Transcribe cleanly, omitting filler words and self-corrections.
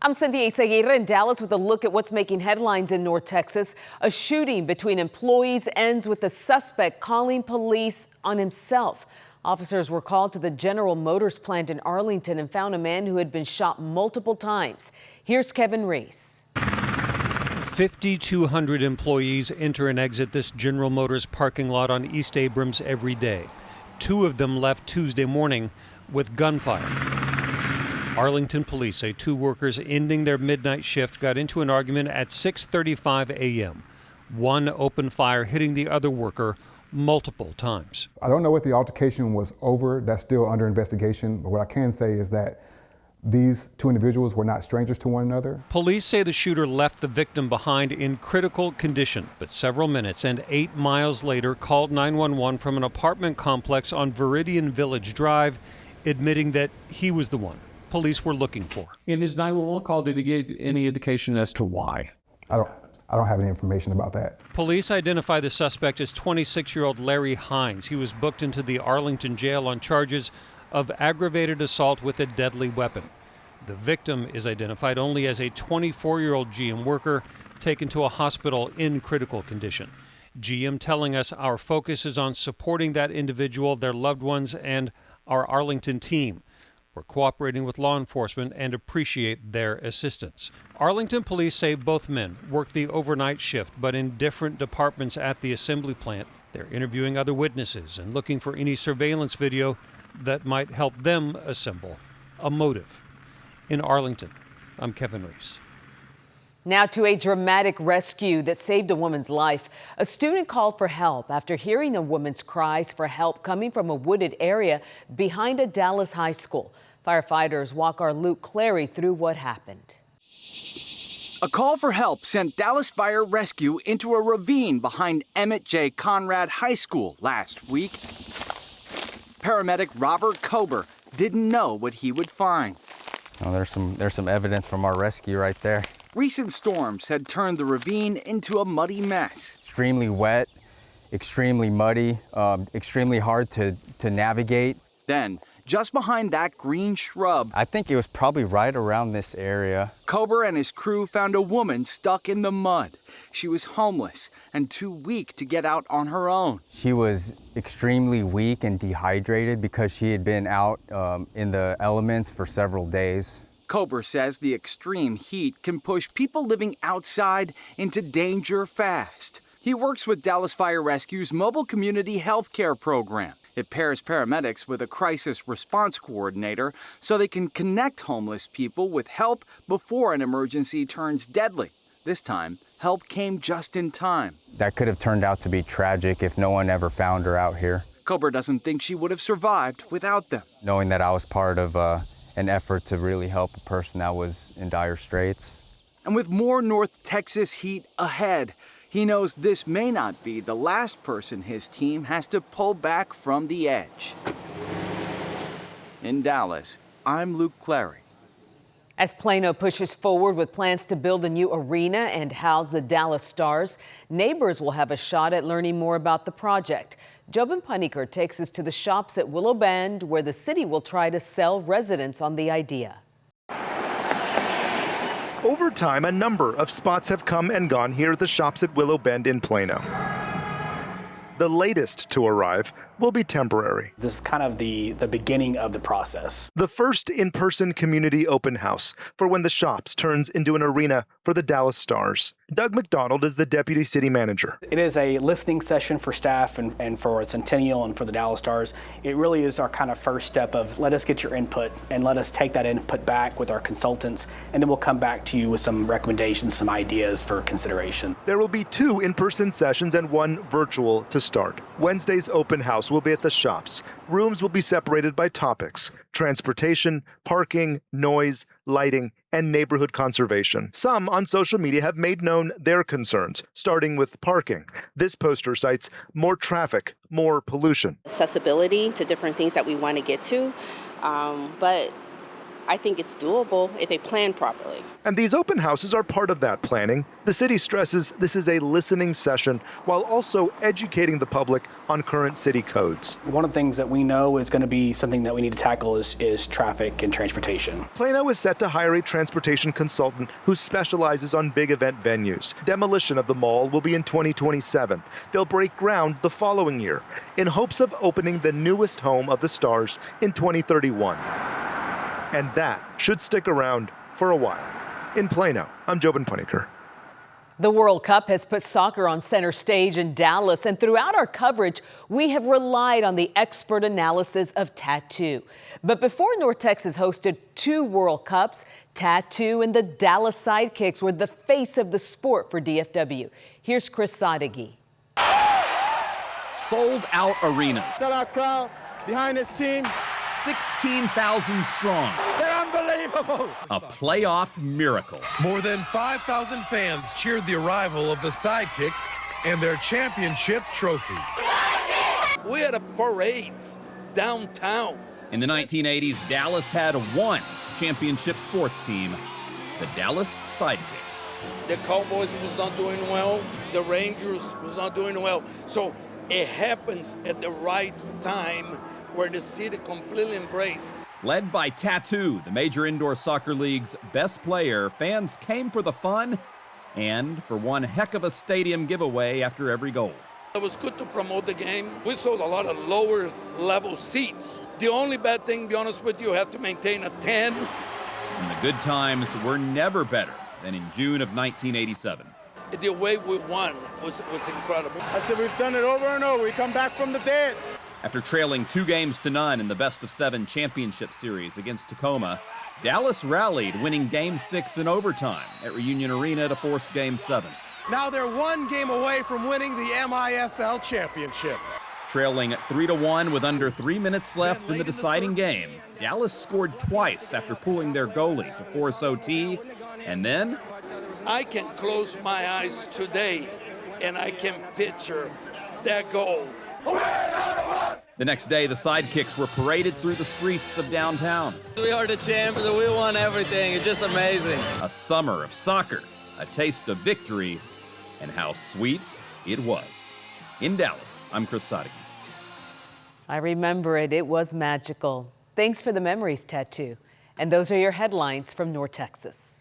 I'm Cynthia Izaguirre in Dallas with a look at what's making headlines in North Texas. A shooting between employees ends with the suspect calling police on himself. Officers were called to the General Motors plant in Arlington and found a man who had been shot multiple times. Here's Kevin Reese. 5,200 employees enter and exit this General Motors parking lot on East Abrams every day. 2 of them left Tuesday morning with gunfire. Arlington police say 2 workers ending their midnight shift got into an argument at 6:35 a.m. One opened fire, hitting the other worker multiple times. I don't know what the altercation was over. That's still under investigation. But what I can say is that these 2 individuals were not strangers to one another. Police say the shooter left the victim behind in critical condition, but several minutes and 8 miles later called 911 from an apartment complex on Viridian Village Drive, admitting that he was the one police were looking for. In his 911 call, did he give any indication as to why? I don't have any information about that. Police identify the suspect as 26-year-old Larry Hines. He was booked into the Arlington jail on charges of aggravated assault with a deadly weapon. The victim is identified only as a 24-year-old GM worker taken to a hospital in critical condition. GM telling us our focus is on supporting that individual, their loved ones, and our Arlington team. We're cooperating with law enforcement and appreciate their assistance. Arlington police say both men worked the overnight shift, but in different departments at the assembly plant. They're interviewing other witnesses and looking for any surveillance video that might help them assemble a motive. In Arlington, I'm Kevin Reese. Now to a dramatic rescue that saved a woman's life. A student called for help after hearing a woman's cries for help coming from a wooded area behind a Dallas high school. Firefighters walk our Luke Clary through what happened. A call for help sent Dallas Fire Rescue into a ravine behind Emmett J. Conrad High School last week. Paramedic Robert Kober didn't know what he would find. Oh, there's some evidence from our rescue right there. Recent storms had turned the ravine into a muddy mess. Extremely wet, extremely muddy, extremely hard to navigate. Then, just behind that green shrub, I think it was probably right around this area. Kober and his crew found a woman stuck in the mud. She was homeless and too weak to get out on her own. She was extremely weak and dehydrated because she had been out in the elements for several days. Kober says the extreme heat can push people living outside into danger fast. He works with Dallas Fire Rescue's mobile community health care program. It pairs paramedics with a crisis response coordinator so they can connect homeless people with help before an emergency turns deadly. This time, help came just in time. That could have turned out to be tragic if no one ever found her out here. Kober doesn't think she would have survived without them. Knowing that I was part of an effort to really help a person that was in dire straits. And with more North Texas heat ahead, he knows this may not be the last person his team has to pull back from the edge. In Dallas, I'm Luke Clary. As Plano pushes forward with plans to build a new arena and house the Dallas Stars, neighbors will have a shot at learning more about the project. Jobin Paniker takes us to the shops at Willow Bend, where the city will try to sell residents on the idea. Over time, a number of spots have come and gone here at the shops at Willow Bend in Plano. The latest to arrive will be temporary. This is kind of the beginning of the process. The first in-person community open house for when the shops turns into an arena for the Dallas Stars. Doug McDonald is the deputy city manager. It is a listening session for staff and for Centennial and for the Dallas Stars. It really is our kind of first step of let us get your input and let us take that input back with our consultants, and then we'll come back to you with some recommendations, some ideas for consideration. There will be 2 in-person sessions and 1 virtual to start. Wednesday's open house will be at the shops. Rooms will be separated by topics: transportation, parking, noise, lighting, and neighborhood conservation. Some on social media have made known their concerns, starting with parking. This poster cites more traffic, more pollution. Accessibility to different things that we want to get to, but I think it's doable if they plan properly. And these open houses are part of that planning. The city stresses this is a listening session while also educating the public on current city codes. One of the things that we know is going to be something that we need to tackle is traffic and transportation. Plano is set to hire a transportation consultant who specializes on big event venues. Demolition of the mall will be in 2027. They'll break ground the following year in hopes of opening the newest home of the Stars in 2031. And that should stick around for a while. In Plano, I'm Jobin Puniker. The World Cup has put soccer on center stage in Dallas, and throughout our coverage, we have relied on the expert analysis of Tattoo. But before North Texas hosted 2 World Cups, Tattoo and the Dallas Sidekicks were the face of the sport for DFW. Here's Chris Sidekicks. Sold out arenas. Sellout crowd behind this team. 16,000 strong. They're unbelievable. A playoff miracle. More than 5,000 fans cheered the arrival of the Sidekicks and their championship trophy. We had a parade downtown. In the 1980s, Dallas had one championship sports team, the Dallas Sidekicks. The Cowboys was not doing well. The Rangers was not doing well. So it happens at the right time where the city completely embraced. Led by Tattoo, the major indoor soccer league's best player, fans came for the fun and for one heck of a stadium giveaway after every goal. It was good to promote the game. We sold a lot of lower level seats. The only bad thing, to be honest with you have to maintain a 10. And the good times were never better than in June of 1987. The way we won was incredible. I said we've done it over and over. We come back from the dead. After trailing 2-0 in the best-of-7 championship series against Tacoma, Dallas rallied, winning Game 6 in overtime at Reunion Arena to force Game 7. Now they're one game away from winning the MISL championship. Trailing 3-1 with under 3 minutes left in the deciding game, Dallas scored twice after pulling their goalie to force OT, and then I can close my eyes today and I can picture that goal. the next day, the Sidekicks were paraded through the streets of downtown. We are the champions, we won everything. It's just amazing. A summer of soccer, a taste of victory, and how sweet it was. In Dallas, I'm Chris Sidekicks. I remember it. It was magical. Thanks for the memories, Tattoo. And those are your headlines from North Texas.